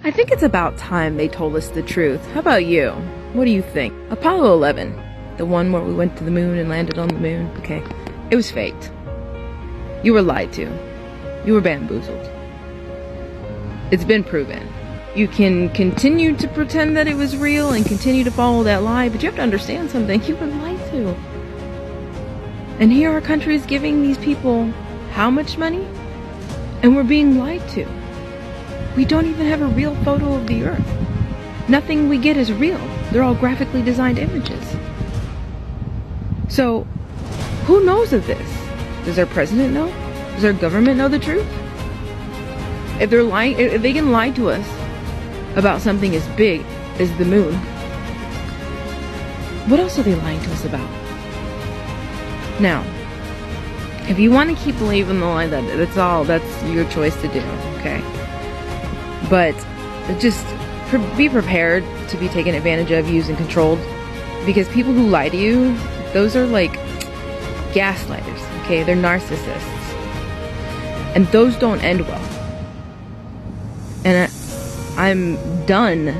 I think it's about time they told us the truth. How about you? What do you think? Apollo 11, the one where we went to the moon and landed on the moon, okay, it was faked. You were lied to. You were bamboozled. It's been proven. You can continue to pretend that it was real and continue to follow that lie, but you have to understand something. You were lied to. And here our country is giving these people how much money? And we're being lied to. We don't even have a real photo of the Earth. Nothing we get is real. They're all graphically designed images. So, who knows of this? Does our president know? Does our government know the truth? If they're lying, if they can lie to us about something as big as the moon, what else are they lying to us about? Now, if you want to keep believing the lie, that's your choice to do, okay? But just be prepared to be taken advantage of, used, and controlled, because people who lie to you, those are like gaslighters, okay? They're narcissists. And those don't end well. And I'm done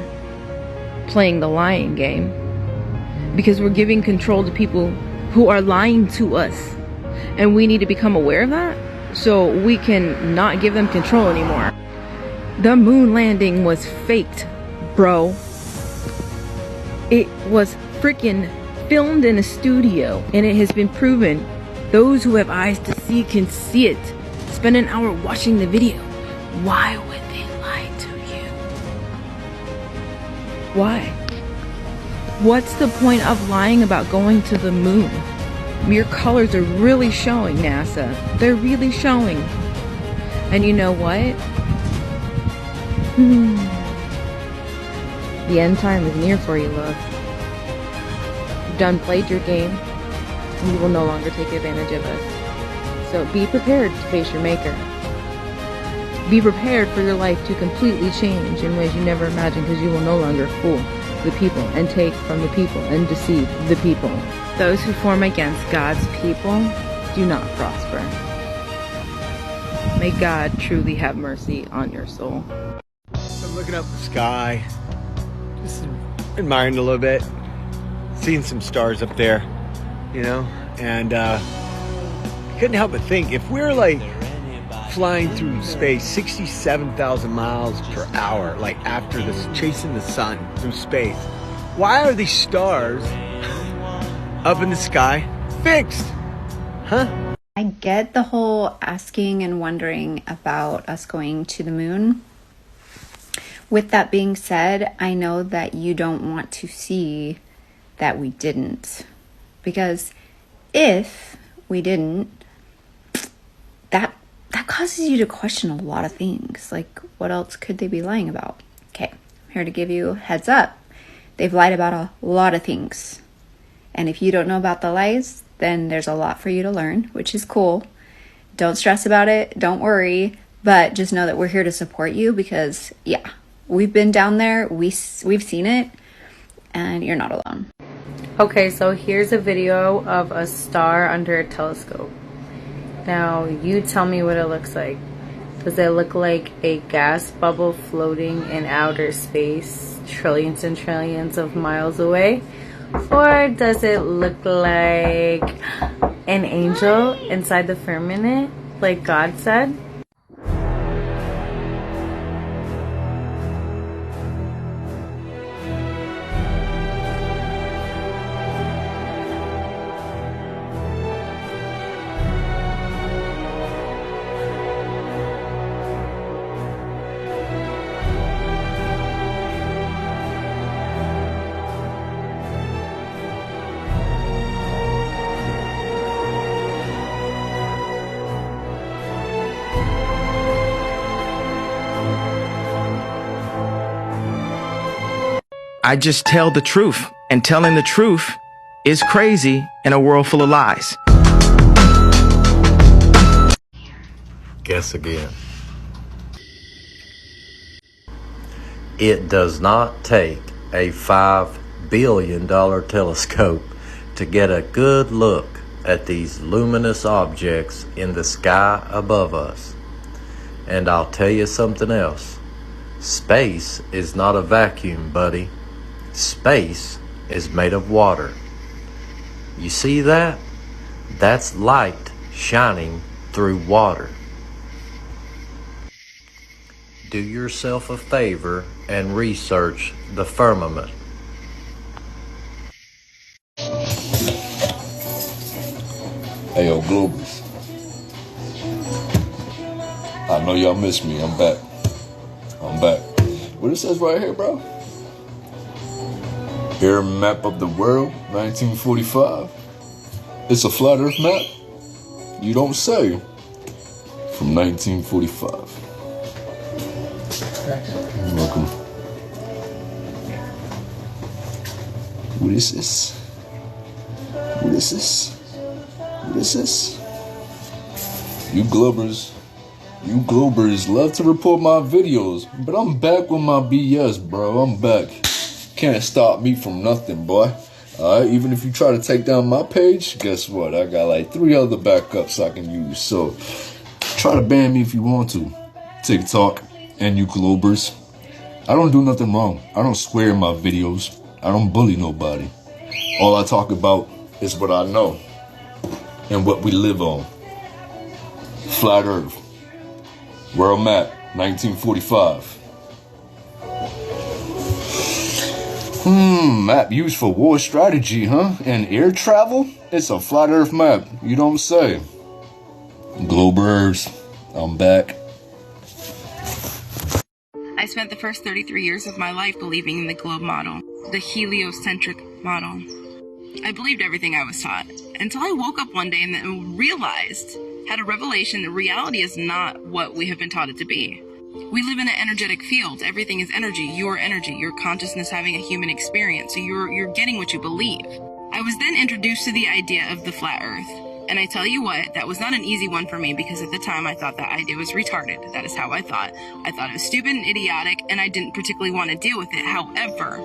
playing the lying game, because we're giving control to people who are lying to us, and we need to become aware of that so we can not give them control anymore. The moon landing was faked, bro. It was freaking filmed in a studio, and it has been proven. Those who have eyes to see can see it. Spend an hour watching the video. Why would they lie to you? Why? What's the point of lying about going to the moon? Your colors are really showing, NASA. They're really showing. And you know what? The end time is near for you, love. You've done played your game, and you will no longer take advantage of us. So be prepared to face your maker. Be prepared for your life to completely change in ways you never imagined, because you will no longer fool the people and take from the people and deceive the people. Those who form against God's people do not prosper. May God truly have mercy on your soul. I'm looking up the sky, just admiring it a little bit, seeing some stars up there, you know, and couldn't help but think, if we're like flying through space 67,000 miles per hour, like after this, chasing the sun through space, why are these stars up in the sky fixed? Huh? I get the whole asking and wondering about us going to the moon. With that being said, I know that you don't want to see that we didn't. Because if we didn't, that causes you to question a lot of things. Like, what else could they be lying about? Okay, I'm here to give you a heads up. They've lied about a lot of things. And if you don't know about the lies, then there's a lot for you to learn, which is cool. Don't stress about it. Don't worry. But just know that we're here to support you, because, yeah, we've been down there. We've seen it. And you're not alone. Okay, so here's a video of a star under a telescope. Now, you tell me what it looks like. Does it look like a gas bubble floating in outer space, trillions and trillions of miles away? Or does it look like an angel inside the firmament, like God said? I just tell the truth, and telling the truth is crazy in a world full of lies. Guess again. It does not take a $5 billion telescope to get a good look at these luminous objects in the sky above us. And I'll tell you something else. Space is not a vacuum, buddy. Space is made of water. You see that? That's light shining through water. Do yourself a favor and research the firmament. Hey, yo, Globers. I know y'all miss me. I'm back. What it says right here, bro? Air map of the world, 1945. It's a flat earth map? You don't say. From 1945. You're welcome. What is this? What is this? What is this? You Globers love to report my videos, but I'm back with my BS, bro. I'm back. Can't stop me from nothing, boy. Alright, even if you try to take down my page, guess what? I got like 3 other backups I can use. So, try to ban me if you want to. TikTok and you Globers. I don't do nothing wrong. I don't swear in my videos. I don't bully nobody. All I talk about is what I know and what we live on. Flat Earth. World map, 1945. Map used for war strategy, huh? And air travel? It's a flat earth map, you don't say. Globers, I'm back. I spent the first 33 years of my life believing in the globe model, the heliocentric model. I believed everything I was taught, until I woke up one day and then realized, had a revelation that reality is not what we have been taught it to be. We live in an energetic field. Everything is energy, your consciousness having a human experience. So you're getting what you believe. I was then introduced to the idea of the flat earth. And I tell you what, that was not an easy one for me because at the time I thought that idea was retarded. That is how I thought. I thought it was stupid and idiotic and I didn't particularly want to deal with it. However,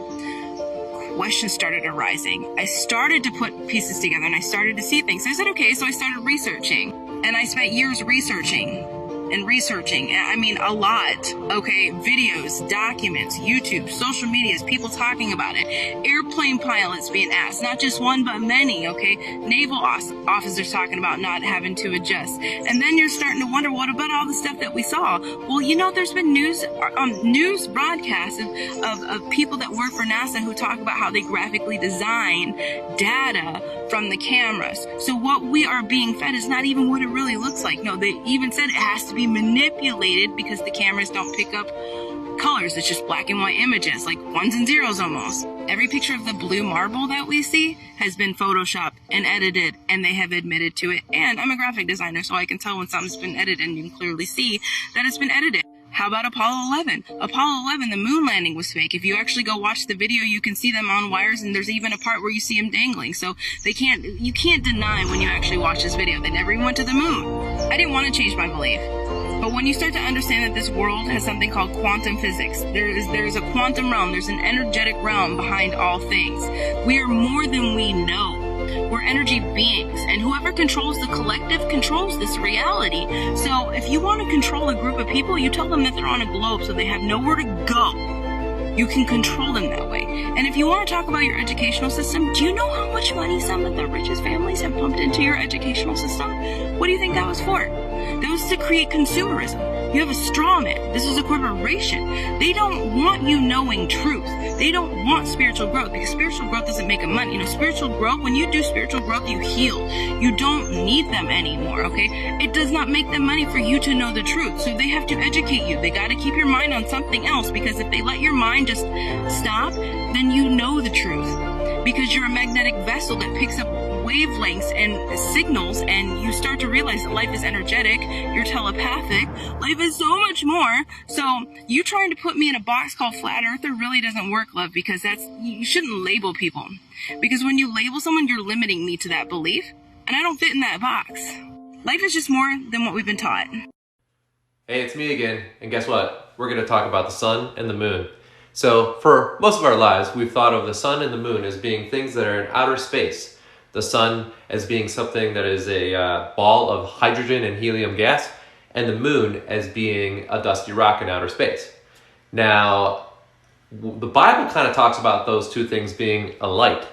questions started arising. I started to put pieces together and I started to see things. So I said, okay, so I started researching. And I spent years researching. I mean, a lot. Okay, videos, documents, YouTube, social medias, people talking about it. Airplane pilots being asked, not just one, but many, okay? Naval officers talking about not having to adjust. And then you're starting to wonder, what about all the stuff that we saw? Well, you know, there's been news broadcasts of people that work for NASA who talk about how they graphically design data from the cameras. So what we are being fed is not even what it really looks like. No, they even said it has to be manipulated because the cameras don't pick up colors. It's just black and white images, like ones and zeros almost. Every picture of the blue marble that we see has been photoshopped and edited, and they have admitted to it. And I'm a graphic designer, so I can tell when something's been edited, and you can clearly see that it's been edited. How about Apollo 11? Apollo 11, the moon landing was fake. If you actually go watch the video, you can see them on wires, and there's even a part where you see them dangling. So you can't deny when you actually watch this video. They never even went to the moon. I didn't want to change my belief. But when you start to understand that this world has something called quantum physics, there is a quantum realm, there's an energetic realm behind all things. We are more than we know. We're energy beings, and whoever controls the collective controls this reality. So if you want to control a group of people, you tell them that they're on a globe so they have nowhere to go. You can control them that way. And if you want to talk about your educational system, do you know how much money some of the richest families have pumped into your educational system? What do you think that was for? That was to create consumerism. You have a straw man. This is a corporation. They don't want you knowing truth. They don't want spiritual growth because spiritual growth doesn't make them money. You know, spiritual growth, when you do spiritual growth, you heal. You don't need them anymore, okay? It does not make them money for you to know the truth. So they have to educate you. They got to keep your mind on something else because if they let your mind just stop, then you know the truth. Because you're a magnetic vessel that picks up wavelengths and signals, and you start to realize that life is energetic, you're telepathic, life is so much more. So you trying to put me in a box called flat earther really doesn't work, love, because you shouldn't label people. Because when you label someone, you're limiting me to that belief, and I don't fit in that box. Life is just more than what we've been taught. Hey, it's me again, and guess what? We're going to talk about the sun and the moon. So for most of our lives, we've thought of the sun and the moon as being things that are in outer space. The sun as being something that is a ball of hydrogen and helium gas, and the moon as being a dusty rock in outer space. Now, the Bible kind of talks about those two things being a light.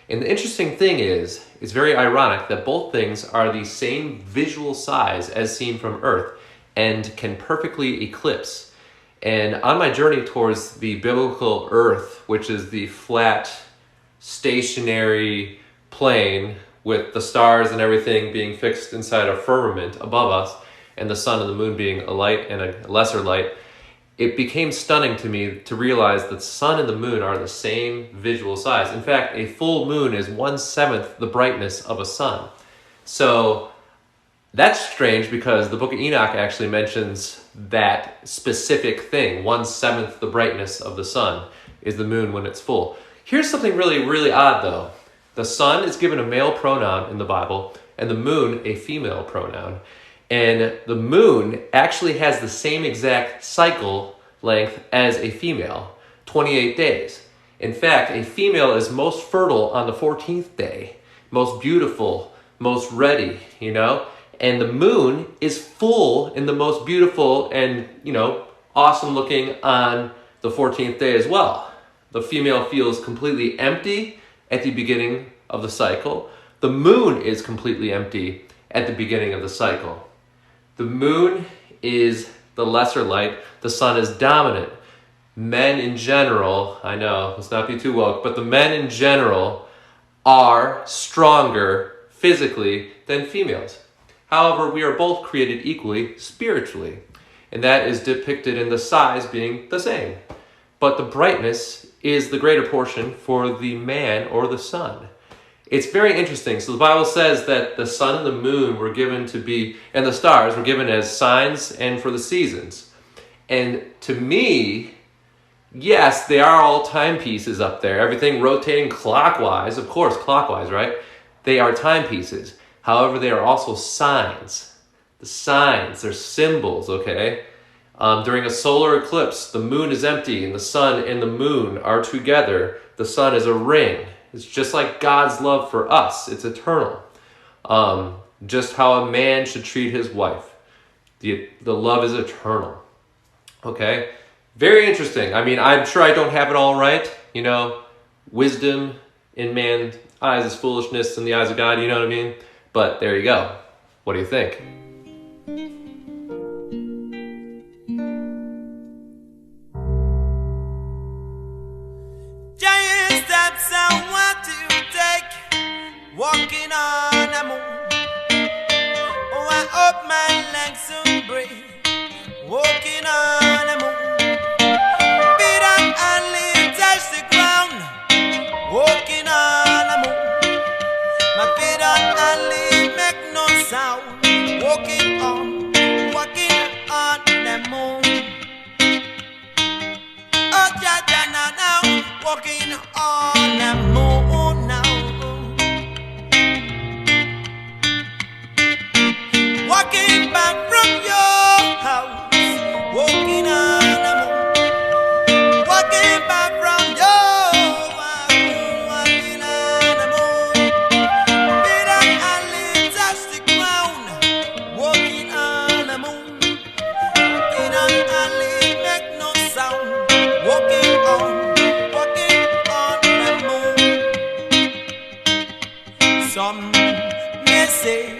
And the interesting thing is, it's very ironic that both things are the same visual size as seen from Earth and can perfectly eclipse. And on my journey towards the biblical Earth, which is the flat, stationary plane with the stars and everything being fixed inside a firmament above us, and the sun and the moon being a light and a lesser light, it became stunning to me to realize that the sun and the moon are the same visual size. In fact, a full moon is 1/7 the brightness of a sun. So that's strange because the book of Enoch actually mentions that specific thing. 1/7 the brightness of the sun is the moon when it's full. Here's something really, really odd though. The sun is given a male pronoun in the Bible and the moon a female pronoun. And the moon actually has the same exact cycle length as a female, 28 days. In fact, a female is most fertile on the 14th day, most beautiful, most ready, and the moon is full in the most beautiful and, awesome looking on the 14th day as well. The female feels completely empty at the beginning of the cycle. The moon is completely empty at the beginning of the cycle. The moon is the lesser light. The sun is dominant. Men in general, I know, let's not be too woke, but the men in general are stronger physically than females. However, we are both created equally spiritually, and that is depicted in the size being the same. But the brightness is the greater portion for the man or the sun. It's very interesting. So the Bible says that the sun and the moon were given to be, and the stars were given as signs and for the seasons. And to me, yes, they are all timepieces up there. Everything rotating clockwise, of course, clockwise, right? They are timepieces. However, they are also signs. The signs, they're symbols, okay? During a solar eclipse, the moon is empty and the sun and the moon are together. The sun is a ring. It's just like God's love for us. It's eternal. Just how a man should treat his wife. The love is eternal. Okay? Very interesting. I mean, I'm sure I don't have it all right. Wisdom in man's eyes is foolishness in the eyes of God. You know what I mean? But there you go. What do you think? Giant steps and what do you take? Walking on the moon. Oh, I hope my legs soon break. Walking on the moon. Feet up and leave touch the ground. Walking on the moon. My feet up and leave make no sound. Walking on the moon. Oh, ja, now, walking on the moon now. Walking back from your house, walking on the moon. Walking back from your house, walking on the moon. Feet up and leave touch the ground, walking on the moon. Feet up and leave make no sound, walking on the moon. Some may say